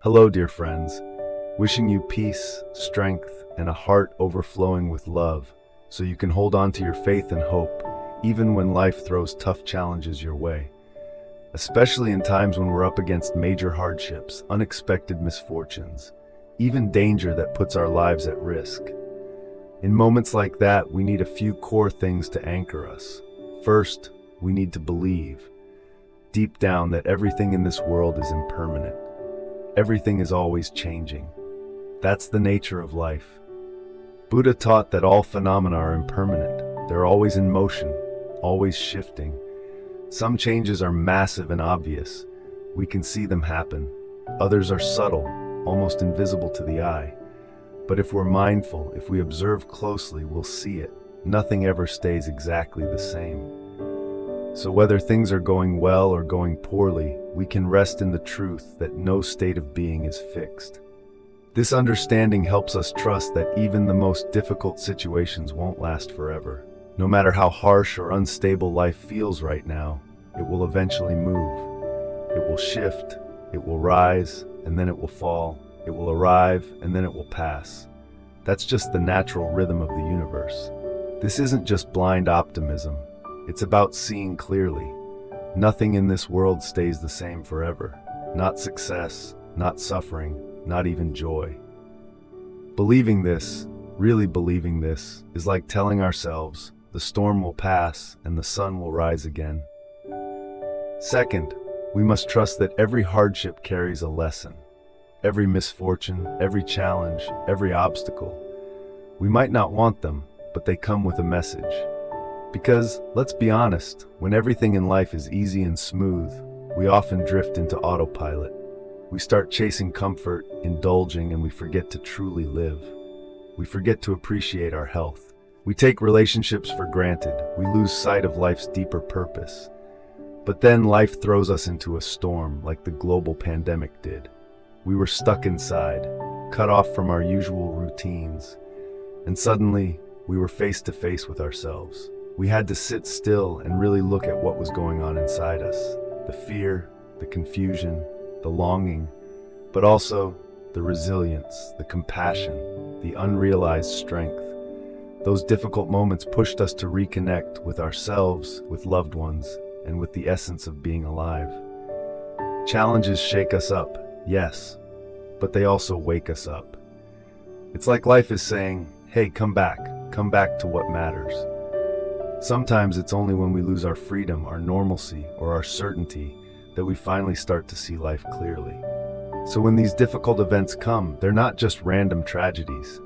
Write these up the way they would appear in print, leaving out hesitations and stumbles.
Hello, dear friends. Wishing you peace, strength, and a heart overflowing with love, so you can hold on to your faith and hope, even when life throws tough challenges your way. Especially in times when we're up against major hardships, unexpected misfortunes, even danger that puts our lives at risk. In moments like that, we need a few core things to anchor us. First, we need to believe, deep down, that everything in this world is impermanent. Everything is always changing. That's the nature of life. Buddha taught that all phenomena are impermanent. They're always in motion, always shifting. Some changes are massive and obvious. We can see them happen. Others are subtle, almost invisible to the eye. But if we're mindful, if we observe closely, we'll see it. Nothing ever stays exactly the same. So whether things are going well or going poorly, we can rest in the truth that no state of being is fixed. This understanding helps us trust that even the most difficult situations won't last forever. No matter how harsh or unstable life feels right now, it will eventually move. It will shift, it will rise, and then it will fall. It will arrive, and then it will pass. That's just the natural rhythm of the universe. This isn't just blind optimism. It's about seeing clearly. Nothing in this world stays the same forever. Not success, not suffering, not even joy. Believing this, really believing this, is like telling ourselves, the storm will pass and the sun will rise again. Second, we must trust that every hardship carries a lesson. Every misfortune, every challenge, every obstacle. We might not want them, but they come with a message. Because, let's be honest, when everything in life is easy and smooth, we often drift into autopilot. We start chasing comfort, indulging, and we forget to truly live. We forget to appreciate our health. We take relationships for granted. We lose sight of life's deeper purpose. But then life throws us into a storm like the global pandemic did. We were stuck inside, cut off from our usual routines, and suddenly we were face to face with ourselves. We had to sit still and really look at what was going on inside us. The fear, the confusion, the longing, but also the resilience, the compassion, the unrealized strength. Those difficult moments pushed us to reconnect with ourselves, with loved ones, and with the essence of being alive. Challenges shake us up, yes, but they also wake us up. It's like life is saying, hey, come back to what matters. Sometimes it's only when we lose our freedom, our normalcy, or our certainty that we finally start to see life clearly. So when these difficult events come, they're not just random tragedies.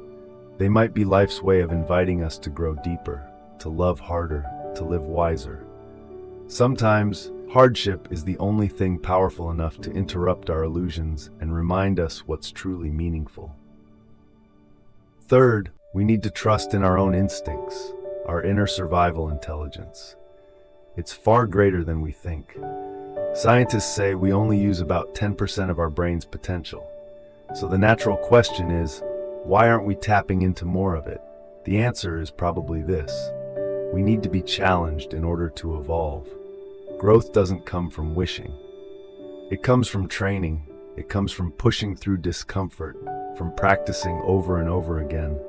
They might be life's way of inviting us to grow deeper, to love harder, to live wiser. Sometimes, hardship is the only thing powerful enough to interrupt our illusions and remind us what's truly meaningful. Third, we need to trust in our own instincts, our inner survival intelligence. It's far greater than we think. Scientists say we only use about 10% of our brain's potential. So the natural question is, why aren't we tapping into more of it? The answer is probably this: we need to be challenged in order to evolve. Growth doesn't come from wishing. It comes from training. It comes from pushing through discomfort, from practicing over and over again.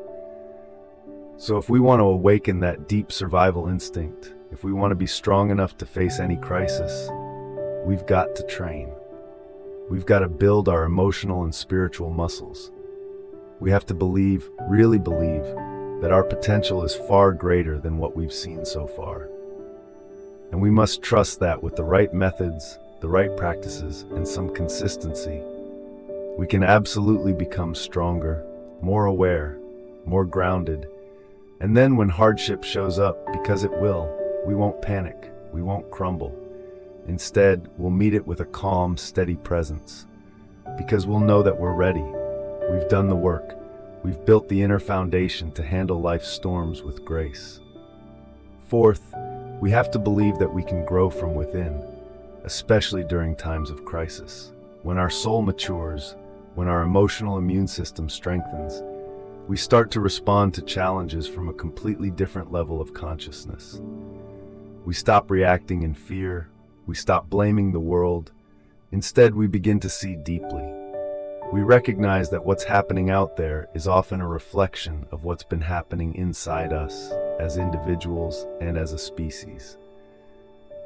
So if we want to awaken that deep survival instinct, if we want to be strong enough to face any crisis, we've got to train. We've got to build our emotional and spiritual muscles. We have to believe, really believe, that our potential is far greater than what we've seen so far. And we must trust that with the right methods, the right practices, and some consistency, we can absolutely become stronger, more aware, more grounded. And then when hardship shows up, because it will, we won't panic, we won't crumble. Instead, we'll meet it with a calm, steady presence. Because we'll know that we're ready. We've done the work. We've built the inner foundation to handle life's storms with grace. Fourth, we have to believe that we can grow from within, especially during times of crisis. When our soul matures, when our emotional immune system strengthens, we start to respond to challenges from a completely different level of consciousness. We stop reacting in fear. We stop blaming the world. Instead, we begin to see deeply. We recognize that what's happening out there is often a reflection of what's been happening inside us as individuals and as a species.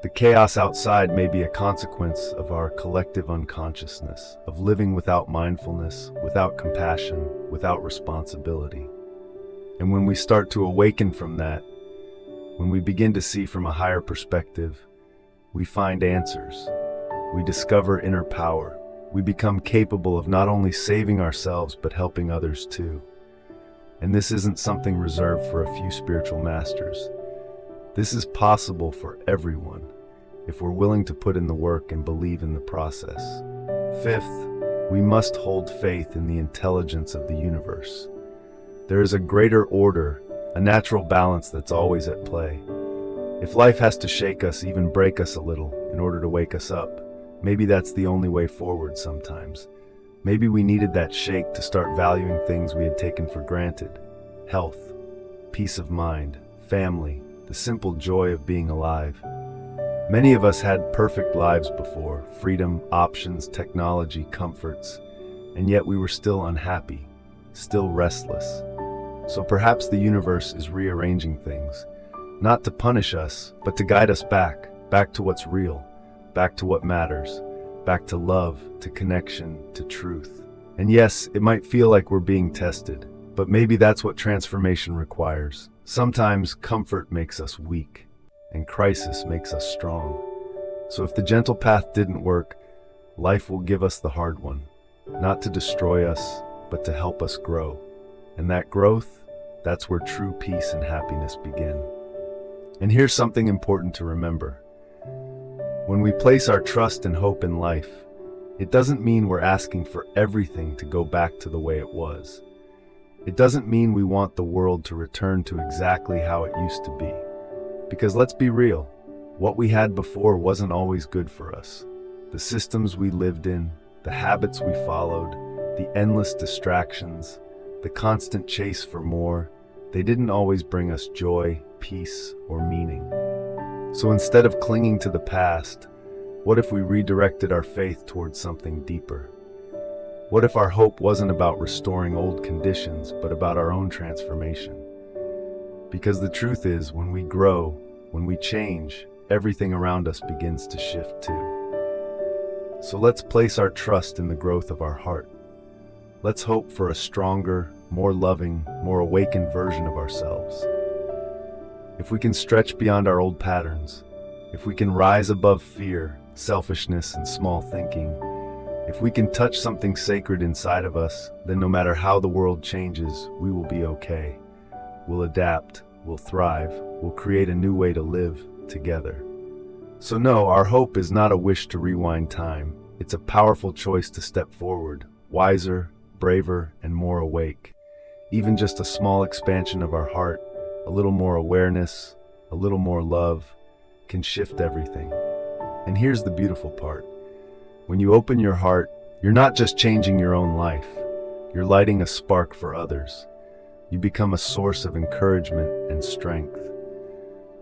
The chaos outside may be a consequence of our collective unconsciousness, of living without mindfulness, without compassion, without responsibility. And when we start to awaken from that, when we begin to see from a higher perspective, we find answers. We discover inner power. We become capable of not only saving ourselves, but helping others too. And this isn't something reserved for a few spiritual masters. This is possible for everyone, if we're willing to put in the work and believe in the process. Fifth, we must hold faith in the intelligence of the universe. There is a greater order, a natural balance that's always at play. If life has to shake us, even break us a little, in order to wake us up, maybe that's the only way forward sometimes. Maybe we needed that shake to start valuing things we had taken for granted. Health, peace of mind, family, the simple joy of being alive. Many of us had perfect lives before, freedom, options, technology, comforts, and yet we were still unhappy, still restless. So perhaps the universe is rearranging things, not to punish us, but to guide us back to what's real, back to what matters, back to love, to connection, to truth. And yes, it might feel like we're being tested, but maybe that's what transformation requires. Sometimes comfort makes us weak, and crisis makes us strong. So if the gentle path didn't work, life will give us the hard one, not to destroy us, but to help us grow. And that growth, that's where true peace and happiness begin. And here's something important to remember. When we place our trust and hope in life, it doesn't mean we're asking for everything to go back to the way it was. It doesn't mean we want the world to return to exactly how it used to be. Because let's be real, what we had before wasn't always good for us. The systems we lived in, the habits we followed, the endless distractions, the constant chase for more, they didn't always bring us joy, peace, or meaning. So instead of clinging to the past, what if we redirected our faith towards something deeper? What if our hope wasn't about restoring old conditions, but about our own transformation? Because the truth is, when we grow, when we change, everything around us begins to shift too. So let's place our trust in the growth of our heart. Let's hope for a stronger, more loving, more awakened version of ourselves. If we can stretch beyond our old patterns, if we can rise above fear, selfishness, and small thinking, if we can touch something sacred inside of us, then no matter how the world changes, we will be okay. We'll adapt, we'll thrive, we'll create a new way to live together. So no, our hope is not a wish to rewind time. It's a powerful choice to step forward, wiser, braver, and more awake. Even just a small expansion of our heart, a little more awareness, a little more love, can shift everything. And here's the beautiful part. When you open your heart, you're not just changing your own life, you're lighting a spark for others. You become a source of encouragement and strength.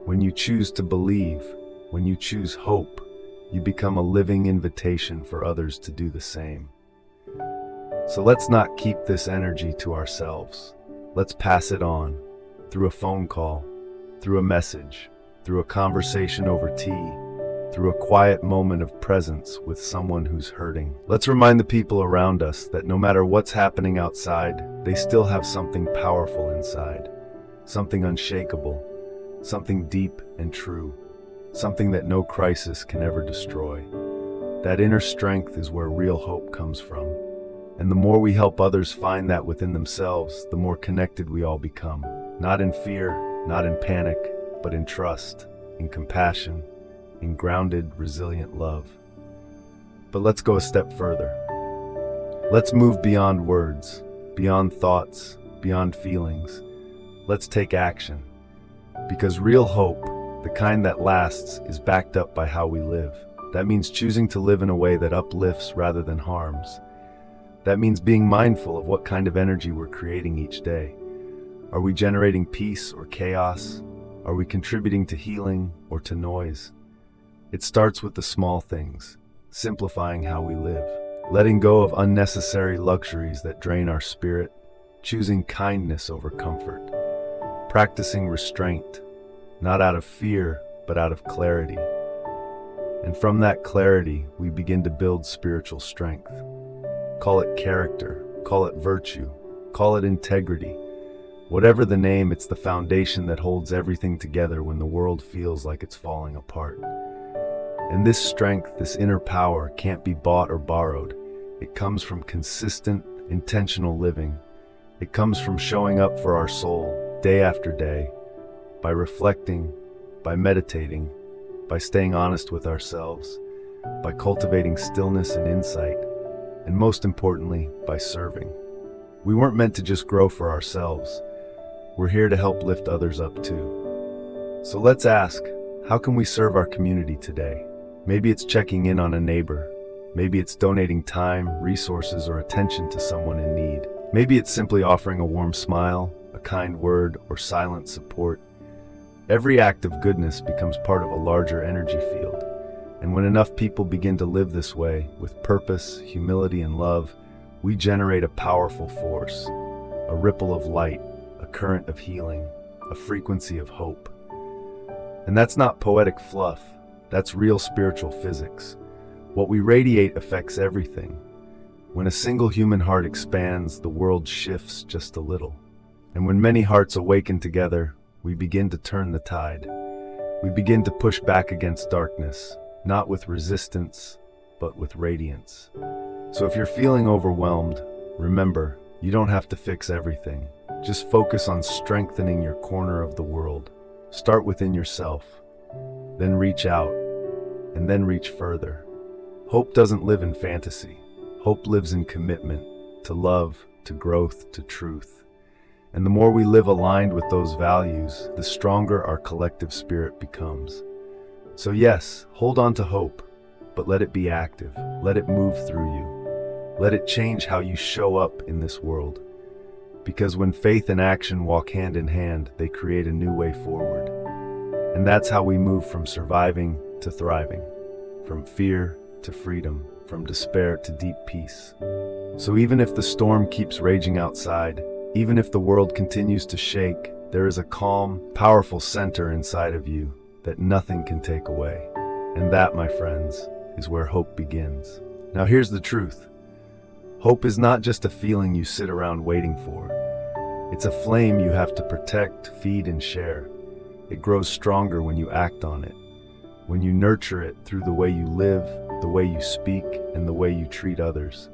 When you choose to believe, when you choose hope, you become a living invitation for others to do the same. So let's not keep this energy to ourselves. Let's pass it on, through a phone call, through a message, through a conversation over tea, through a quiet moment of presence with someone who's hurting. Let's remind the people around us that no matter what's happening outside, they still have something powerful inside, something unshakable, something deep and true, something that no crisis can ever destroy. That inner strength is where real hope comes from. And the more we help others find that within themselves, the more connected we all become. Not in fear, not in panic, but in trust, in compassion, in grounded, resilient love. But let's go a step further. Let's move beyond words, beyond thoughts, beyond feelings. Let's take action. Because real hope, the kind that lasts, is backed up by how we live. That means choosing to live in a way that uplifts rather than harms. That means being mindful of what kind of energy we're creating each day. Are we generating peace or chaos? Are we contributing to healing or to noise? It starts with the small things, simplifying how we live. letting go of unnecessary luxuries that drain our spirit, choosing kindness over comfort, practicing restraint, not out of fear, but out of clarity. And from that clarity, we begin to build spiritual strength. Call it character, call it virtue, call it integrity. Whatever the name, it's the foundation that holds everything together when the world feels like it's falling apart. And this strength, this inner power, can't be bought or borrowed. It comes from consistent, intentional living. It comes from showing up for our soul, day after day, by reflecting, by meditating, by staying honest with ourselves, by cultivating stillness and insight, and most importantly, by serving. We weren't meant to just grow for ourselves. We're here to help lift others up too. So let's ask, how can we serve our community today? Maybe it's checking in on a neighbor. Maybe it's donating time, resources, or attention to someone in need. Maybe it's simply offering a warm smile, a kind word, or silent support. Every act of goodness becomes part of a larger energy field. And when enough people begin to live this way, with purpose, humility, and love, we generate a powerful force, a ripple of light, a current of healing, a frequency of hope. And that's not poetic fluff, that's real spiritual physics. What we radiate affects everything. When a single human heart expands, the world shifts just a little. And when many hearts awaken together, we begin to turn the tide. We begin to push back against darkness, not with resistance, but with radiance. So if you're feeling overwhelmed, remember, you don't have to fix everything. Just focus on strengthening your corner of the world. Start within yourself, then reach out, and then reach further. Hope doesn't live in fantasy. Hope lives in commitment to love, to growth, to truth. And the more we live aligned with those values, the stronger our collective spirit becomes. So yes, hold on to hope, but let it be active. Let it move through you. Let it change how you show up in this world. Because when faith and action walk hand in hand, they create a new way forward. And that's how we move from surviving to thriving, from fear to freedom, from despair to deep peace. So even if the storm keeps raging outside, even if the world continues to shake, there is a calm, powerful center inside of you that nothing can take away. And that, my friends, is where hope begins. Now here's the truth. Hope is not just a feeling you sit around waiting for. It's a flame you have to protect, feed, and share. It grows stronger when you act on it, when you nurture it through the way you live, the way you speak, and the way you treat others.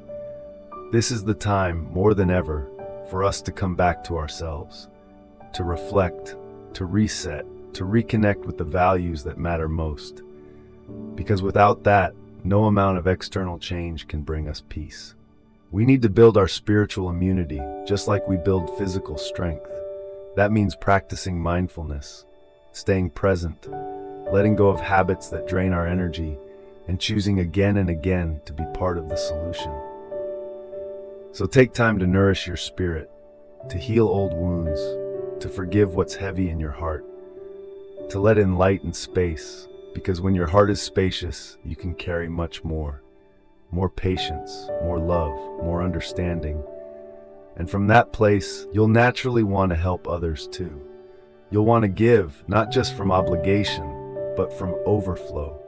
This is the time, more than ever, for us to come back to ourselves, to reflect, to reset, to reconnect with the values that matter most. Because without that, no amount of external change can bring us peace. We need to build our spiritual immunity, just like we build physical strength. That means practicing mindfulness, staying present, letting go of habits that drain our energy, and choosing again and again to be part of the solution. So take time to nourish your spirit, to heal old wounds, to forgive what's heavy in your heart, to let in light and space, because when your heart is spacious, you can carry much more. More patience, more love, more understanding. And from that place, you'll naturally want to help others too. You'll want to give, not just from obligation, but from overflow.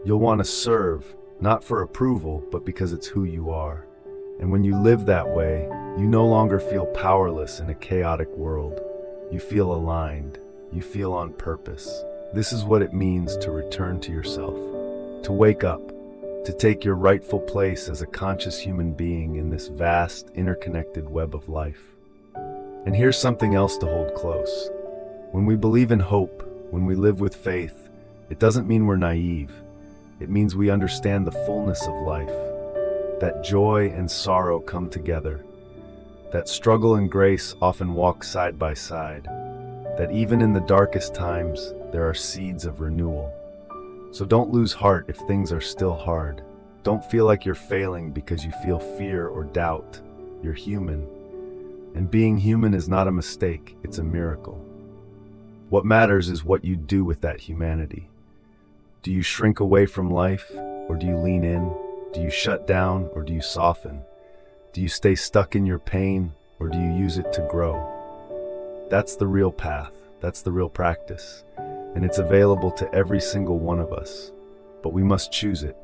You'll want to serve, not for approval, but because it's who you are. And when you live that way, you no longer feel powerless in a chaotic world. You feel aligned. You feel on purpose. This is what it means to return to yourself, to wake up, to take your rightful place as a conscious human being in this vast, interconnected web of life. And here's something else to hold close. When we believe in hope, when we live with faith, it doesn't mean we're naive. It means we understand the fullness of life, that joy and sorrow come together, that struggle and grace often walk side by side, that even in the darkest times, there are seeds of renewal. So don't lose heart if things are still hard. Don't feel like you're failing because you feel fear or doubt. You're human. And being human is not a mistake, it's a miracle. What matters is what you do with that humanity. Do you shrink away from life, or do you lean in, Do you shut down or do you soften? Do you stay stuck in your pain or do you use it to grow? That's the real path. That's the real practice. And it's available to every single one of us. But we must choose it.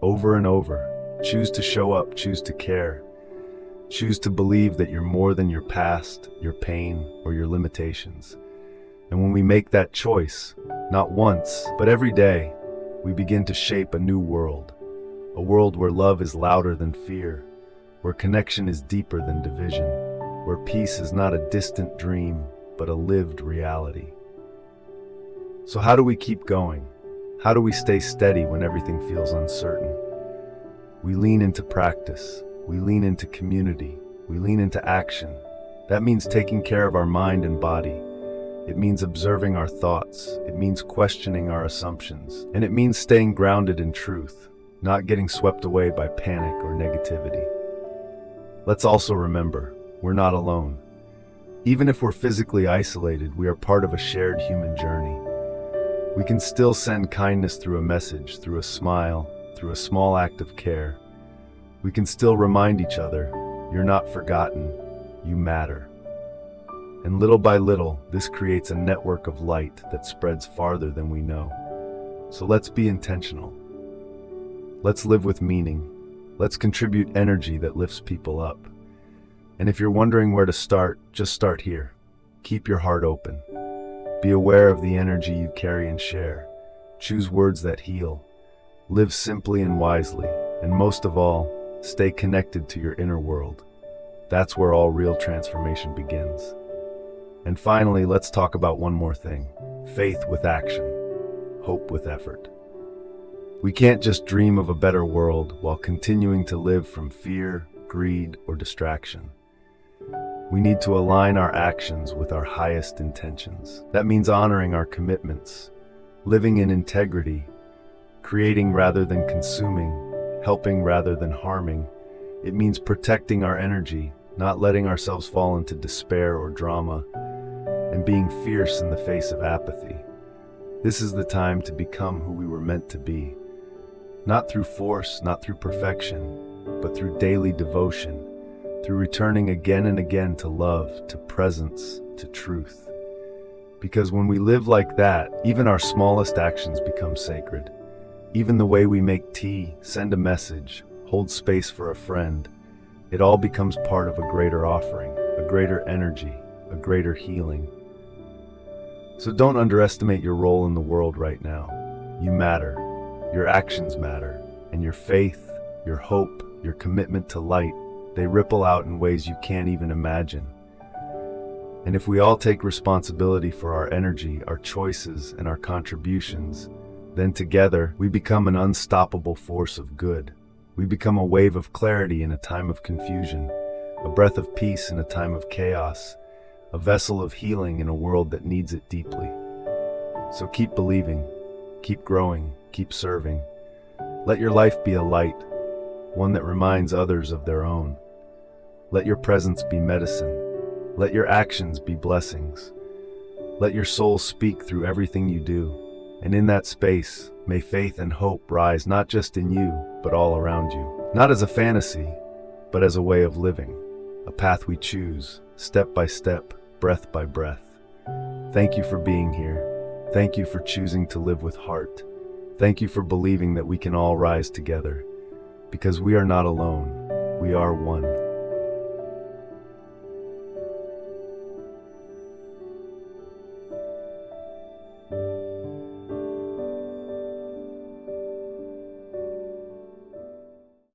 Over and over. Choose to show up. Choose to care. Choose to believe that you're more than your past, your pain, or your limitations. And when we make that choice, not once, but every day, we begin to shape a new world. A world where love is louder than fear, where connection is deeper than division, where peace is not a distant dream, but a lived reality. So how do we keep going? How do we stay steady when everything feels uncertain? We lean into practice. We lean into community. We lean into action. That means taking care of our mind and body. It means observing our thoughts. It means questioning our assumptions. And it means staying grounded in truth, not getting swept away by panic or negativity. Let's also remember, we're not alone. Even if we're physically isolated, we are part of a shared human journey. We can still send kindness through a message, through a smile, through a small act of care. We can still remind each other, you're not forgotten, you matter. And little by little, this creates a network of light that spreads farther than we know. So let's be intentional. Let's live with meaning. Let's contribute energy that lifts people up. And if you're wondering where to start, just start here. Keep your heart open. Be aware of the energy you carry and share. Choose words that heal. Live simply and wisely. And most of all, stay connected to your inner world. That's where all real transformation begins. And finally, let's talk about one more thing. Faith with action. Hope with effort. We can't just dream of a better world while continuing to live from fear, greed, or distraction. We need to align our actions with our highest intentions. That means honoring our commitments, living in integrity, creating rather than consuming, helping rather than harming. It means protecting our energy, not letting ourselves fall into despair or drama, and being fierce in the face of apathy. This is the time to become who we were meant to be. Not through force, not through perfection, but through daily devotion, through returning again and again to love, to presence, to truth. Because when we live like that, even our smallest actions become sacred. Even the way we make tea, send a message, hold space for a friend, it all becomes part of a greater offering, a greater energy, a greater healing. So don't underestimate your role in the world right now. You matter. Your actions matter. And your faith, your hope, your commitment to light, they ripple out in ways you can't even imagine. And if we all take responsibility for our energy, our choices, and our contributions, then together we become an unstoppable force of good. We become a wave of clarity in a time of confusion, a breath of peace in a time of chaos, a vessel of healing in a world that needs it deeply. So keep believing, keep growing, keep serving. Let your life be a light, one that reminds others of their own. Let your presence be medicine. Let your actions be blessings. Let your soul speak through everything you do. And in that space, may faith and hope rise not just in you, but all around you. Not as a fantasy, but as a way of living. A path we choose, step by step, breath by breath. Thank you for being here. Thank you for choosing to live with heart. Thank you for believing that we can all rise together. Because we are not alone. We are one.